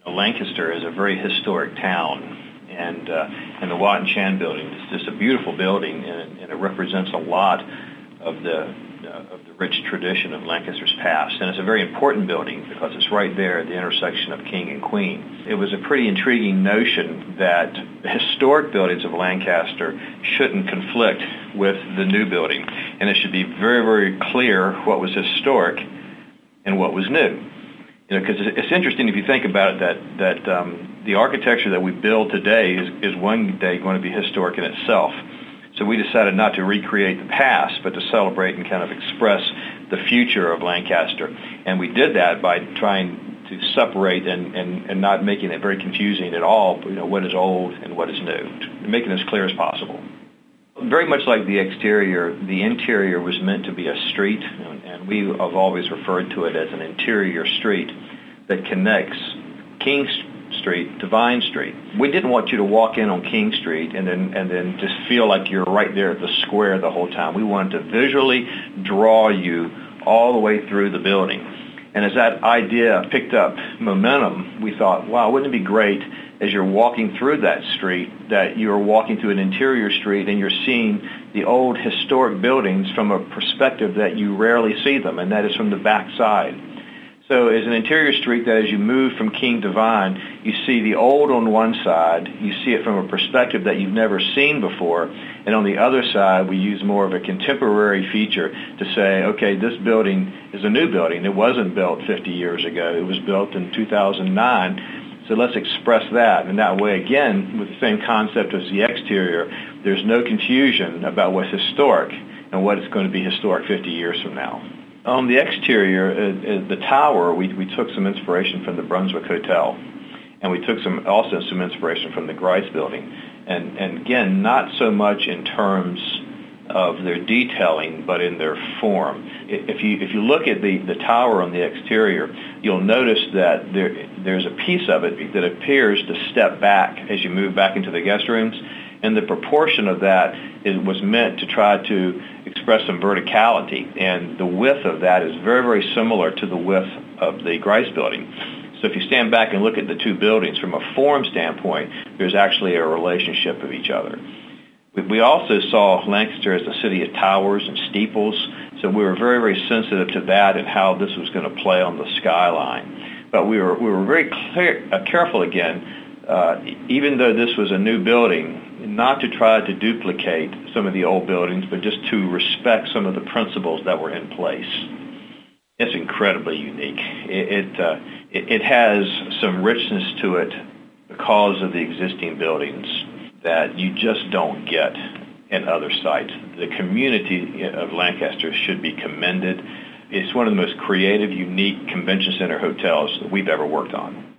Lancaster is a very historic town, and the Watt and Chan building is just a beautiful building, and it represents a lot of the rich tradition of Lancaster's past. And it's a very important building because it's right there at the intersection of King and Queen. It was a pretty intriguing notion that the historic buildings of Lancaster shouldn't conflict with the new building, and it should be very, very clear what was historic and what was new. Because it's interesting if you think about it that the architecture that we build today is one day going to be historic in itself. So we decided not to recreate the past, but to celebrate and kind of express the future of Lancaster. And we did that by trying to separate and not making it very confusing at all, what is old and what is new, making it as clear as possible. Very much like the exterior, the interior was meant to be a street, and we have always referred to it as an interior street that connects King Street to Vine Street. We didn't want you to walk in on King Street and then just feel like you're right there at the square the whole time. We wanted to visually draw you all the way through the building. And as that idea picked up momentum, we thought, wow, wouldn't it be great as you're walking through that street that you're walking through an interior street and you're seeing the old historic buildings from a perspective that you rarely see them, and that is from the back side. So as an interior street that as you move from King to Vine, you see the old on one side, you see it from a perspective that you've never seen before, and on the other side we use more of a contemporary feature to say, okay, this building is a new building. It wasn't built 50 years ago. It was built in 2009. So let's express that. And that way, again, with the same concept as the exterior, there's no confusion about what's historic and what is going to be historic 50 years from now. On the exterior, the tower, we took some inspiration from the Brunswick Hotel, and we took also some inspiration from the Grice building. And again, not so much in terms of their detailing, but in their form. If you look at the tower on the exterior, you'll notice that there's a piece of it that appears to step back as you move back into the guest rooms, and the proportion of that was meant to try to express some verticality, and the width of that is very, very similar to the width of the Grice building. So if you stand back and look at the two buildings from a form standpoint, there's actually a relationship of each other. We also saw Lancaster as a city of towers and steeples, so we were very, very sensitive to that and how this was going to play on the skyline. But we were very careful again, even though this was a new building, not to try to duplicate some of the old buildings, but just to respect some of the principles that were in place. It's incredibly unique. It has some richness to it because of the existing buildings that you just don't get in other sites. The community of Lancaster should be commended. It's one of the most creative, unique convention center hotels that we've ever worked on.